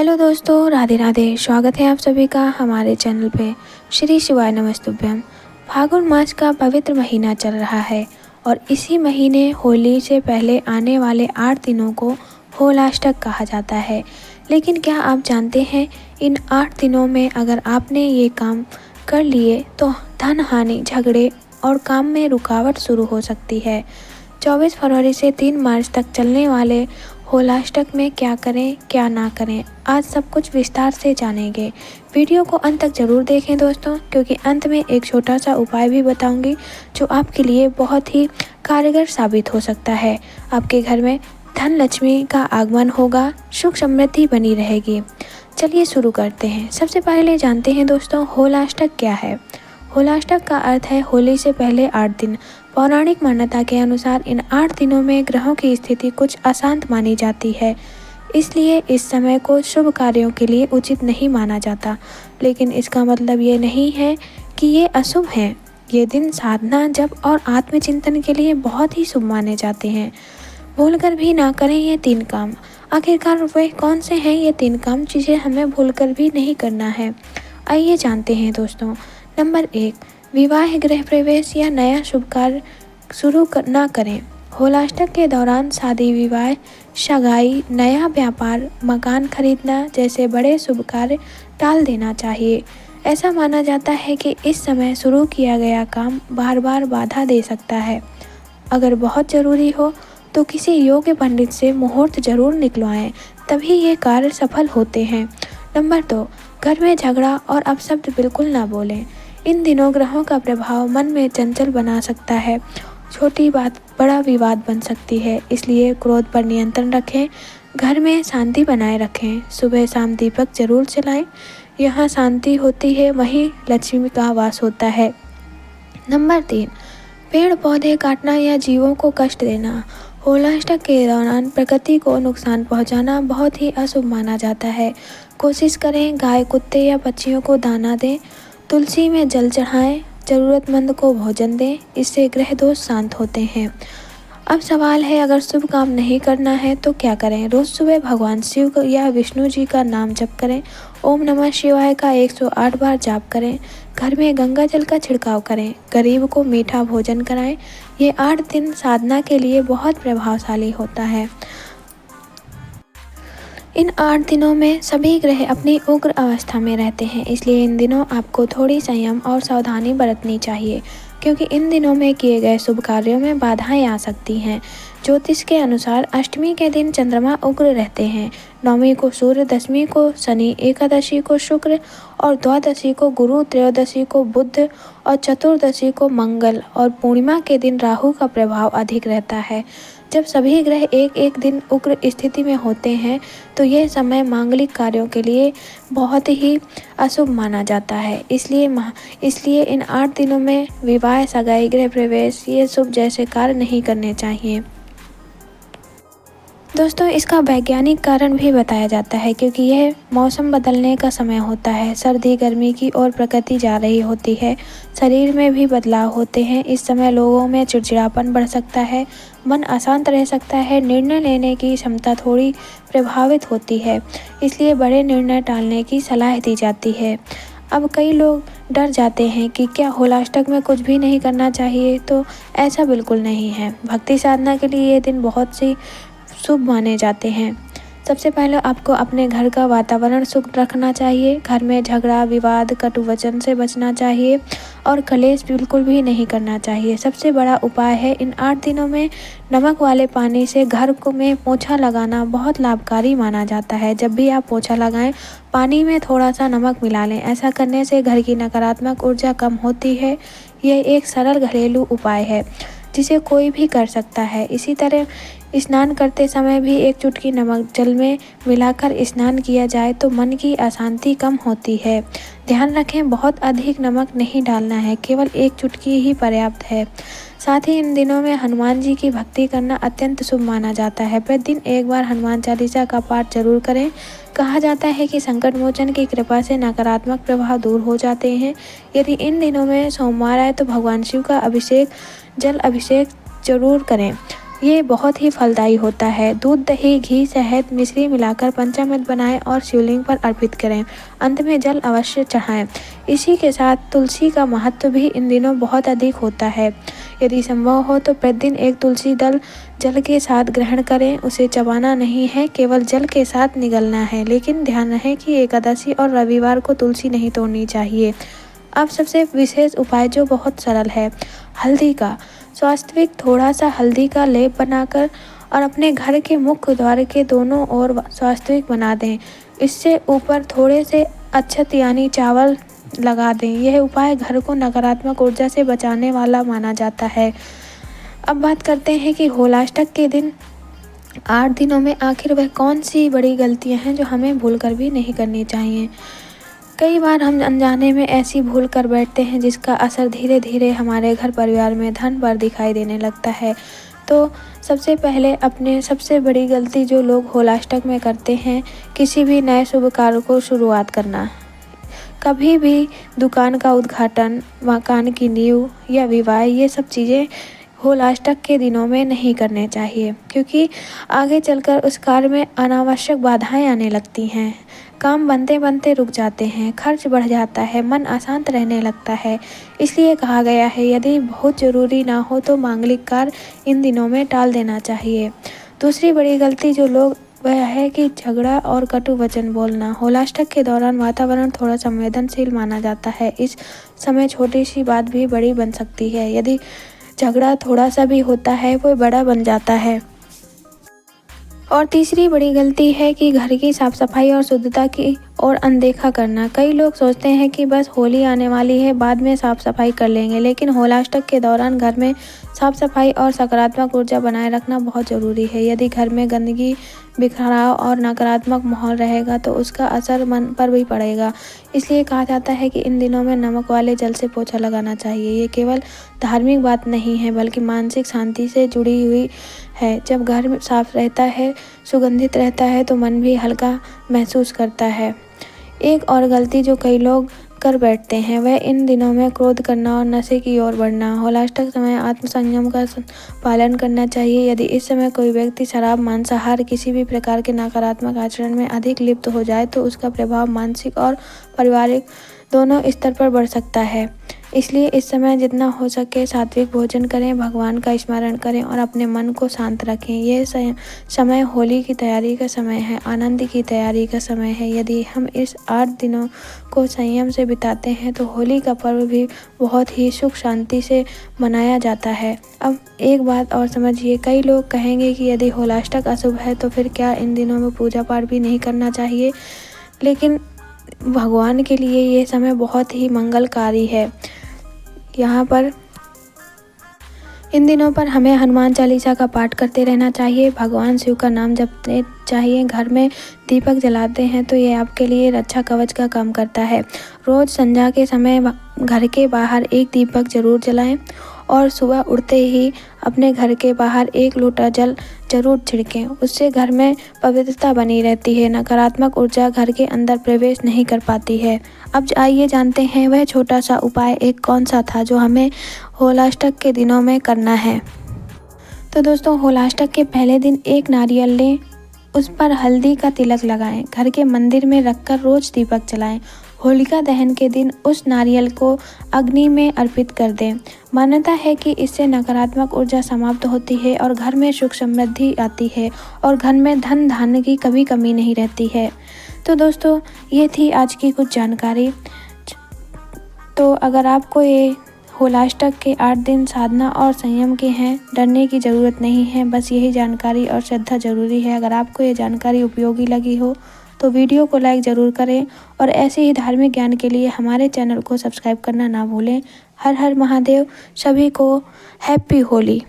Hello दोस्तों, राधे राधे। स्वागत है आप सभी का हमारे चैनल पे। श्री शिवाय नमस्तुभ्यम। फागुन मास का पवित्र महीना चल रहा है और इसी महीने होली से पहले आने वाले 8 दिनों को होलाष्टक कहा जाता है। लेकिन क्या आप जानते हैं, इन 8 दिनों में अगर आपने ये काम कर लिए तो धन हानि, झगड़े और काम में रुकावट शुरू हो सकती है। 24 फरवरी से 3 मार्च तक चलने वाले होलाष्टक में क्या करें क्या ना करें, आज सब कुछ विस्तार से जानेंगे। वीडियो को अंत तक जरूर देखें दोस्तों, क्योंकि अंत में एक छोटा सा उपाय भी बताऊंगी जो आपके लिए बहुत ही कारगर साबित हो सकता है। आपके घर में धन लक्ष्मी का आगमन होगा, सुख समृद्धि बनी रहेगी। चलिए शुरू करते हैं। सबसे पहले जानते हैं दोस्तों, होलाष्टक क्या है। होलाष्टक का अर्थ है होली से पहले 8 दिन। पौराणिक मान्यता के अनुसार इन 8 दिनों में ग्रहों की स्थिति कुछ अशांत मानी जाती है, इसलिए इस समय को शुभ कार्यों के लिए उचित नहीं माना जाता। लेकिन इसका मतलब ये नहीं है कि ये अशुभ हैं। ये दिन साधना, जप और आत्मचिंतन के लिए बहुत ही शुभ माने जाते हैं। भूलकर भी ना करें ये 3 काम। आखिरकार वे कौन से हैं ये 3 काम जिसे हमें भूलकर भी नहीं करना है। आइए जानते हैं दोस्तों। नंबर 1, विवाह, गृह प्रवेश या नया शुभ कार्य शुरू ना करें। होलाष्टक के दौरान शादी, विवाह, सगाई, नया व्यापार, मकान खरीदना जैसे बड़े शुभ कार्य टाल देना चाहिए। ऐसा माना जाता है कि इस समय शुरू किया गया काम बार बार बाधा दे सकता है। अगर बहुत ज़रूरी हो तो किसी योग्य पंडित से मुहूर्त जरूर निकलवाएं, तभी ये कार्य सफल होते हैं। नंबर 2, घर में झगड़ा और अपशब्द बिल्कुल ना बोलें। इन दिनों ग्रहों का प्रभाव मन में चंचल बना सकता है। छोटी बात बड़ा विवाद बन सकती है, इसलिए क्रोध पर नियंत्रण रखें। घर में शांति बनाए रखें। सुबह शाम दीपक जरूर जलाएं। यहाँ शांति होती है, वहीं लक्ष्मी का वास होता है। नंबर 3, पेड़ पौधे काटना या जीवों को कष्ट देना। होलाष्टक के दौरान प्रकृति को नुकसान पहुंचाना बहुत ही अशुभ माना जाता है। कोशिश करें गाय, कुत्ते या पक्षियों को दाना दें। तुलसी में जल चढ़ाएं। ज़रूरतमंद को भोजन दें, इससे ग्रह दोष शांत होते हैं। अब सवाल है, अगर शुभ काम नहीं करना है तो क्या करें। रोज सुबह भगवान शिव या विष्णु जी का नाम जप करें। ओम नमः शिवाय का 108 बार जाप करें। घर में गंगा जल का छिड़काव करें। गरीब को मीठा भोजन कराएं। ये 8 दिन साधना के लिए बहुत प्रभावशाली होता है। इन 8 दिनों में सभी ग्रह अपनी उग्र अवस्था में रहते हैं, इसलिए इन दिनों आपको थोड़ी संयम और सावधानी बरतनी चाहिए, क्योंकि इन दिनों में किए गए शुभ कार्यों में बाधाएं आ सकती हैं। ज्योतिष के अनुसार अष्टमी के दिन चंद्रमा उग्र रहते हैं, नवमी को सूर्य, दशमी को शनि, एकादशी को शुक्र और द्वादशी को गुरु, त्रयोदशी को बुध और चतुर्दशी को मंगल और पूर्णिमा के दिन राहु का प्रभाव अधिक रहता है। जब सभी ग्रह एक एक दिन उग्र स्थिति में होते हैं तो यह समय मांगलिक कार्यों के लिए बहुत ही अशुभ माना जाता है। इसलिए इन 8 दिनों में विवाह, सगाई, गृह प्रवेश ये शुभ जैसे कार्य नहीं करने चाहिए। दोस्तों, इसका वैज्ञानिक कारण भी बताया जाता है, क्योंकि यह मौसम बदलने का समय होता है। सर्दी गर्मी की ओर प्रकृति जा रही होती है, शरीर में भी बदलाव होते हैं। इस समय लोगों में चिड़चिड़ापन बढ़ सकता है, मन अशांत रह सकता है, निर्णय लेने की क्षमता थोड़ी प्रभावित होती है, इसलिए बड़े निर्णय टालने की सलाह दी जाती है। अब कई लोग डर जाते हैं कि क्या होलाष्टक में कुछ भी नहीं करना चाहिए, तो ऐसा बिल्कुल नहीं है। भक्ति साधना के लिए ये दिन बहुत सी शुभ माने जाते हैं। सबसे पहले आपको अपने घर का वातावरण शुभ रखना चाहिए। घर में झगड़ा, विवाद, कटु वचन से बचना चाहिए और कलेश बिल्कुल भी नहीं करना चाहिए। सबसे बड़ा उपाय है, इन 8 दिनों में नमक वाले पानी से घर में पोछा लगाना बहुत लाभकारी माना जाता है। जब भी आप पोछा लगाएं, पानी में थोड़ा सा नमक मिला लें। ऐसा करने से घर की नकारात्मक ऊर्जा कम होती है। यह एक सरल घरेलू उपाय है जिसे कोई भी कर सकता है। इसी तरह स्नान करते समय भी एक चुटकी नमक जल में मिलाकर स्नान किया जाए तो मन की अशांति कम होती है। ध्यान रखें, बहुत अधिक नमक नहीं डालना है, केवल एक चुटकी ही पर्याप्त है। साथ ही इन दिनों में हनुमान जी की भक्ति करना अत्यंत शुभ माना जाता है। प्रतिदिन एक बार हनुमान चालीसा का पाठ जरूर करें। कहा जाता है कि संकट मोचन की कृपा से नकारात्मक प्रभाव दूर हो जाते हैं। यदि इन दिनों में सोमवार आए तो भगवान शिव का जल अभिषेक जरूर करें। ये बहुत ही फलदायी होता है। दूध, दही, घी, शहद, मिश्री मिलाकर पंचामृत बनाएं और शिवलिंग पर अर्पित करें। अंत में जल अवश्य चढ़ाएं। इसी के साथ तुलसी का महत्व भी इन दिनों बहुत अधिक होता है। यदि संभव हो तो प्रतिदिन एक तुलसी दल जल के साथ ग्रहण करें। उसे चबाना नहीं है, केवल जल के साथ निगलना है। लेकिन ध्यान रहे कि एकादशी और रविवार को तुलसी नहीं तोड़नी चाहिए। अब सबसे विशेष उपाय जो बहुत सरल है, हल्दी का। स्वास्थ्विक थोड़ा सा हल्दी का लेप बनाकर और अपने घर के मुख्य द्वार के दोनों ओर स्वास्थ्विक बना दें। इससे ऊपर थोड़े से अक्षत यानी चावल लगा दें। यह उपाय घर को नकारात्मक ऊर्जा से बचाने वाला माना जाता है। अब बात करते हैं कि होलाष्टक के दिन 8 दिनों में आखिर वह कौन सी बड़ी गलतियां हैं जो हमें भूलकर भी नहीं करनी चाहिए। कई बार हम अनजाने में ऐसी भूल कर बैठते हैं जिसका असर धीरे धीरे हमारे घर परिवार में धन पर दिखाई देने लगता है। तो सबसे पहले अपने सबसे बड़ी गलती जो लोग होलाष्टक में करते हैं, किसी भी नए शुभ कार्य को शुरुआत करना। कभी भी दुकान का उद्घाटन, मकान की नींव या विवाह, ये सब चीज़ें होलाष्टक के दिनों में नहीं करने चाहिए, क्योंकि आगे चलकर उस कार्य में अनावश्यक बाधाएं आने लगती हैं। काम बनते बनते रुक जाते हैं, खर्च बढ़ जाता है, मन अशांत रहने लगता है। इसलिए कहा गया है, यदि बहुत ज़रूरी ना हो तो मांगलिक कार्य इन दिनों में टाल देना चाहिए। दूसरी बड़ी गलती जो लोग वह है कि झगड़ा और कटु वचन बोलना। होलाष्टक के दौरान वातावरण थोड़ा संवेदनशील माना जाता है। इस समय छोटी सी बात भी बड़ी बन सकती है। यदि झगड़ा थोड़ा सा भी होता है, वो बड़ा बन जाता है। और तीसरी बड़ी गलती है कि घर की साफ सफाई और शुद्धता की ओर अनदेखा करना। कई लोग सोचते हैं कि बस होली आने वाली है, बाद में साफ सफाई कर लेंगे, लेकिन होलाष्टक के दौरान घर में साफ सफाई और सकारात्मक ऊर्जा बनाए रखना बहुत ज़रूरी है। यदि घर में गंदगी, बिखराव और नकारात्मक माहौल रहेगा तो उसका असर मन पर भी पड़ेगा। इसलिए कहा जाता है कि इन दिनों में नमक वाले जल से पोछा लगाना चाहिए। ये केवल धार्मिक बात नहीं है, बल्कि मानसिक शांति से जुड़ी हुई है। जब घर साफ रहता है, सुगंधित रहता है, तो मन भी हल्का महसूस करता है। एक और गलती जो कई लोग कर बैठते हैं, वह इन दिनों में क्रोध करना और नशे की ओर बढ़ना। होलाष्टक समय आत्मसंयम का पालन करना चाहिए। यदि इस समय कोई व्यक्ति शराब, मांसाहार, किसी भी प्रकार के नकारात्मक आचरण में अधिक लिप्त हो जाए तो उसका प्रभाव मानसिक और पारिवारिक दोनों स्तर पर बढ़ सकता है। इसलिए इस समय जितना हो सके सात्विक भोजन करें, भगवान का स्मरण करें और अपने मन को शांत रखें। यह समय होली की तैयारी का समय है, आनंद की तैयारी का समय है। यदि हम इस 8 दिनों को संयम से बिताते हैं तो होली का पर्व भी बहुत ही सुख शांति से मनाया जाता है। अब एक बात और समझिए, कई लोग कहेंगे कि यदि होलाष्टक अशुभ है तो फिर क्या इन दिनों में पूजा पाठ भी नहीं करना चाहिए? लेकिन भगवान के लिए ये समय बहुत ही मंगलकारी है। यहाँ पर इन दिनों पर हमें हनुमान चालीसा का पाठ करते रहना चाहिए, भगवान शिव का नाम जपते चाहिए। घर में दीपक जलाते हैं तो ये आपके लिए रक्षा कवच का काम करता है। रोज़ संध्या के समय घर के बाहर एक दीपक जरूर जलाएं और सुबह उठते ही अपने घर के बाहर 1 लोटा जल जरूर छिड़कें। उससे घर में पवित्रता बनी रहती है, नकारात्मक ऊर्जा घर के अंदर प्रवेश नहीं कर पाती है। अब आइए जानते हैं वह छोटा सा उपाय एक कौन सा था जो हमें होलाष्टक के दिनों में करना है। तो दोस्तों, होलाष्टक के पहले दिन एक नारियल लें, उस पर हल्दी का तिलक लगाएं, घर के मंदिर में रखकर रोज दीपक जलाएं। होलिका दहन के दिन उस नारियल को अग्नि में अर्पित कर दें। मान्यता है कि इससे नकारात्मक ऊर्जा समाप्त होती है और घर में सुख समृद्धि आती है और घर में धन धान्य की कभी कमी नहीं रहती है। तो दोस्तों, ये थी आज की कुछ जानकारी। तो अगर आपको ये होलाष्टक के 8 दिन साधना और संयम के हैं, डरने की ज़रूरत नहीं है, बस यही जानकारी और श्रद्धा ज़रूरी है। अगर आपको ये जानकारी उपयोगी लगी हो तो वीडियो को लाइक ज़रूर करें और ऐसे ही धार्मिक ज्ञान के लिए हमारे चैनल को सब्सक्राइब करना ना भूलें। हर हर महादेव। सभी को हैप्पी होली।